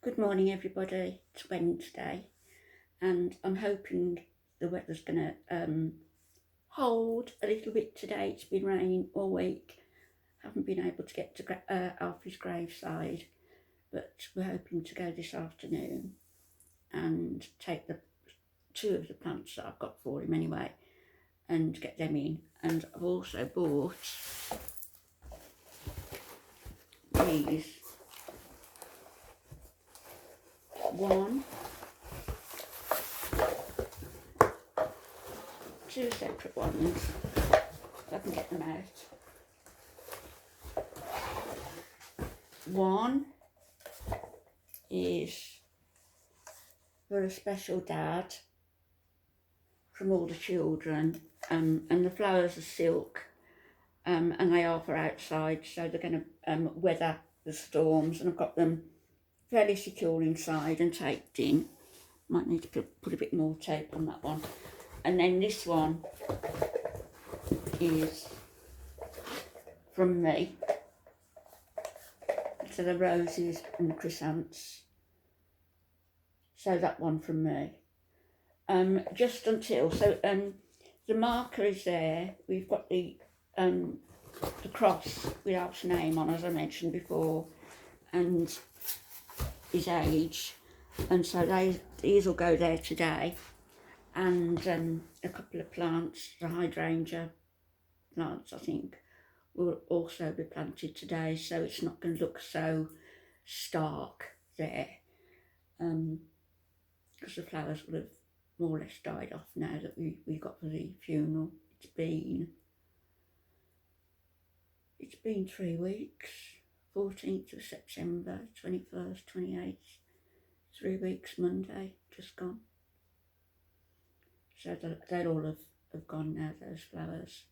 Good morning, everybody. It's Wednesday, and I'm hoping the weather's going to hold a little bit today. It's been raining all week. Haven't been able to get to Alfie's graveside, but we're hoping to go this afternoon and take the two of the plants that I've got for him anyway and get them in. And I've also bought these. Two separate ones, if I can get them out. One is for a special dad from all the children, and the flowers are silk, and they are for outside, so they're going to weather the storms, and I've got them fairly secure inside and taped in. Might need to put a bit more tape on that one. And then this one is from me. So the roses and the chrysanthemums. So that one from me. Just until, the marker is there. We've got the cross with Alf's name on, as I mentioned before, and his age. And so these will go there today. And a couple of plants, the hydrangea plants, I think, will also be planted today, so it's not going to look so stark there, because the flowers will have more or less died off now that we got for the funeral. It's been 3 weeks, 14th of September, 21st, 28th, 3 weeks Monday, just gone. So they'll all have gone now, those flowers.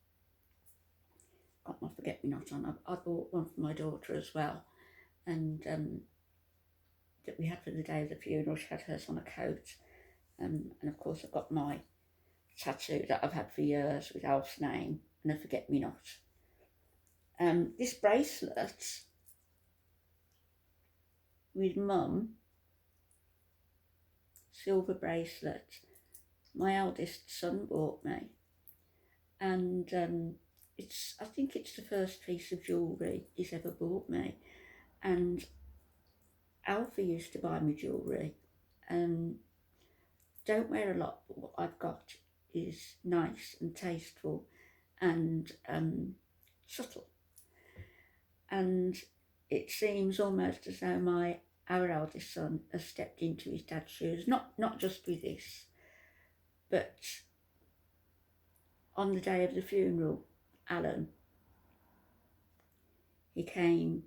Got my forget-me-not on. I bought one for my daughter as well, and that we had for the day of the funeral. She had hers on a coat, and of course I've got my tattoo that I've had for years with Alf's name and a forget-me-not. This bracelet with Mum, silver bracelet, my eldest son bought me, and I think it's the first piece of jewellery he's ever bought me. And Alfie used to buy me jewellery, and don't wear a lot, but what I've got is nice and tasteful and subtle. And it seems almost as though our eldest son has stepped into his dad's shoes, not just with this, but on the day of the funeral, Alan, he came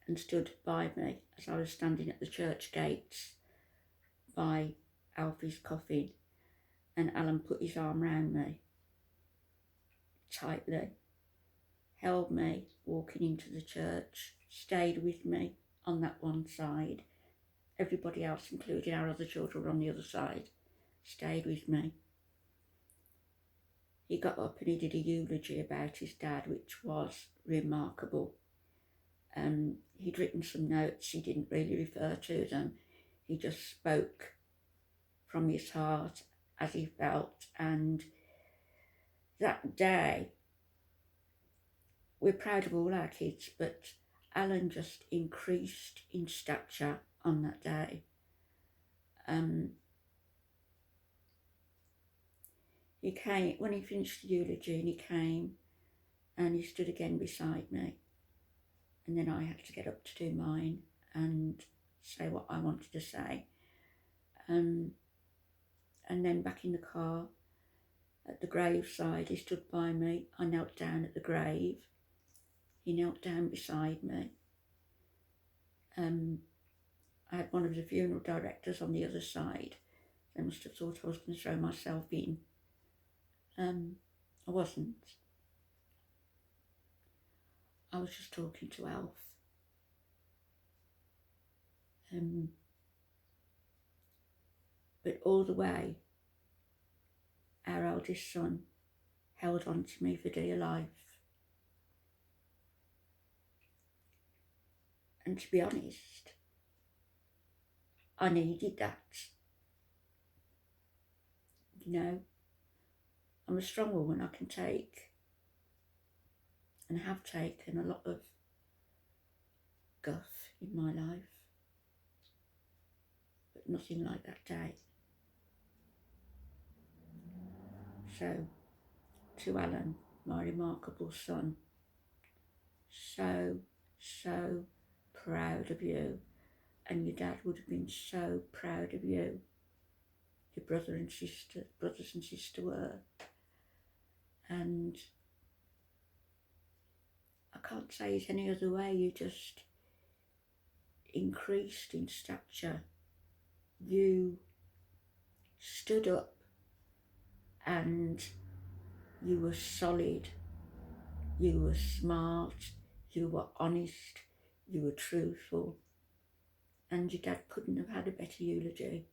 and stood by me as I was standing at the church gates by Alfie's coffin, and Alan put his arm round me tightly, held me walking into the church, stayed with me on that one side. Everybody else, including our other children, were on the other side, stayed with me. He got up and he did a eulogy about his dad, which was remarkable. He'd written some notes, he didn't really refer to them. He just spoke from his heart as he felt. And that day, we're proud of all our kids, but Alan just increased in stature on that day. He came, when he finished the eulogy, and he came and he stood again beside me. And then I had to get up to do mine and say what I wanted to say. And then back in the car at the graveside, he stood by me. I knelt down at the grave. He knelt down beside me. I had one of the funeral directors on the other side. They must have thought I was going to throw myself in. I wasn't. I was just talking to Alf. But all the way, our eldest son held on to me for dear life. And to be honest, I needed that. You know, I'm a strong woman. I can take and have taken a lot of guff in my life, but nothing like that day. So, to Alan, my remarkable son, so proud of you, and your dad would have been so proud of you. Your brothers and sister were, and I can't say it any other way. You just increased in stature. You stood up and you were solid, you were smart, you were honest, you were truthful, and your dad couldn't have had a better eulogy,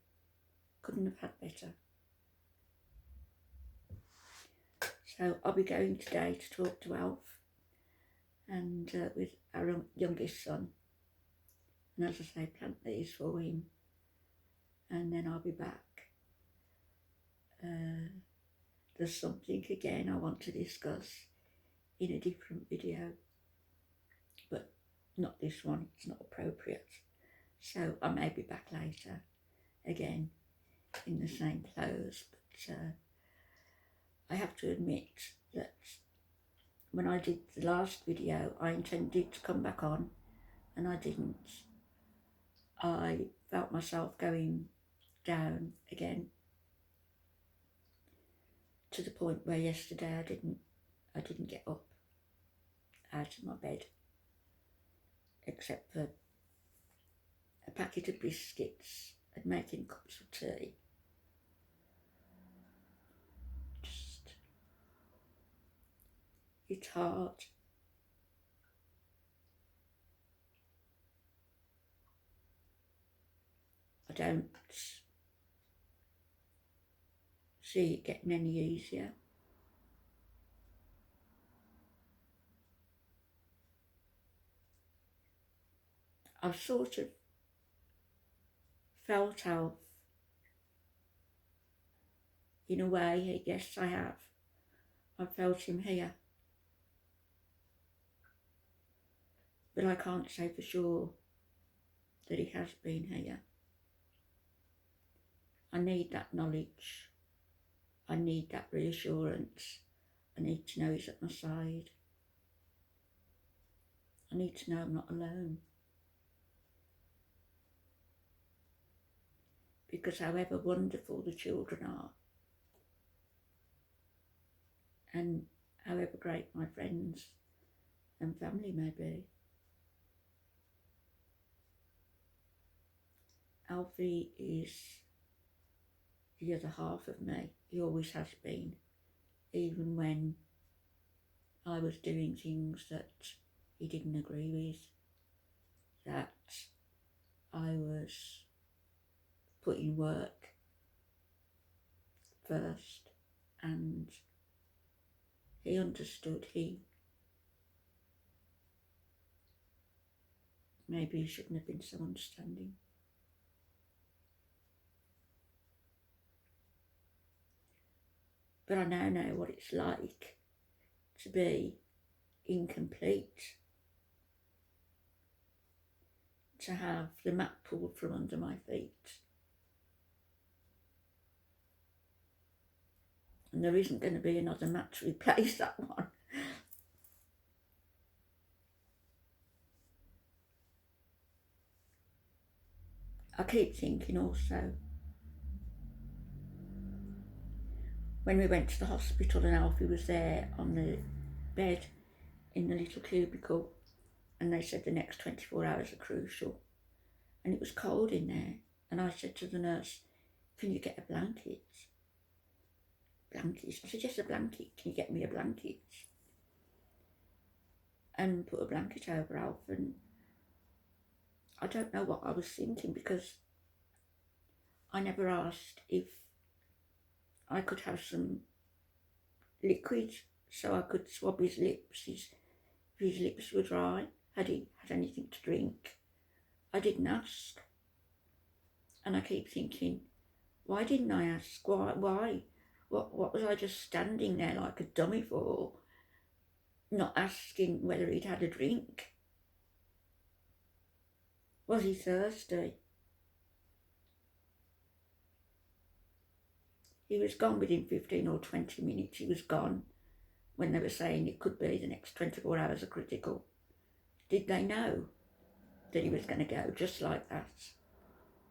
couldn't have had better. So I'll be going today to talk to Alf and with our youngest son, and as I say, plant these for him, and then I'll be back. There's something again I want to discuss in a different video, but not this one, it's not appropriate. So I may be back later, again, in the same clothes, but I have to admit that when I did the last video, I intended to come back on, and I didn't. I felt myself going down again, to the point where yesterday I didn't get up out of my bed, except for a packet of biscuits and making cups of tea. Just, it's hard. I don't see it getting any easier. I've sort of felt Alf, in a way, yes I have. I've felt him here. But I can't say for sure that he has been here. I need that knowledge. I need that reassurance. I need to know he's at my side. I need to know I'm not alone. Because however wonderful the children are, and however great my friends and family may be, Alfie is the other half of me. He always has been, even when I was doing things that he didn't agree with, that I was putting work first, and he understood. Maybe he shouldn't have been so understanding. But I now know what it's like to be incomplete, to have the mat pulled from under my feet. And there isn't going to be another mat to replace that one. I keep thinking also, when we went to the hospital and Alfie was there on the bed in the little cubicle, and they said the next 24 hours are crucial, and it was cold in there, and I said to the nurse, can you get a blanket? Blankets. I said, yes, a blanket. Can you get me a blanket? And put a blanket over Alf, and I don't know what I was thinking, because I never asked if I could have some liquid so I could swab his lips, if his lips were dry, had he had anything to drink. I didn't ask. And I keep thinking, why didn't I ask? Why? What was I just standing there like a dummy for? Not asking whether he'd had a drink. Was he thirsty? He was gone within 15 or 20 minutes. He was gone when they were saying it could be the next 24 hours are critical. Did they know that he was going to go just like that?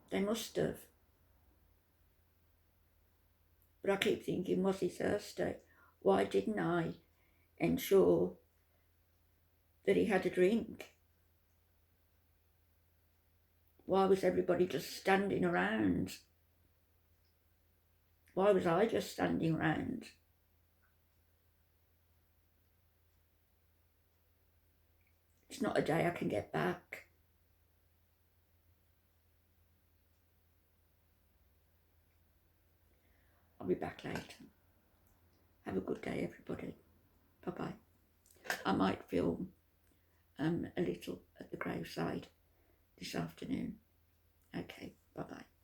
They must have. But I keep thinking, was he thirsty? Why didn't I ensure that he had a drink? Why was everybody just standing around? Why was I just standing around? It's not a day I can get back. I'll be back later. Have a good day, everybody. Bye-bye. I might film a little at the graveside this afternoon. Okay, bye-bye.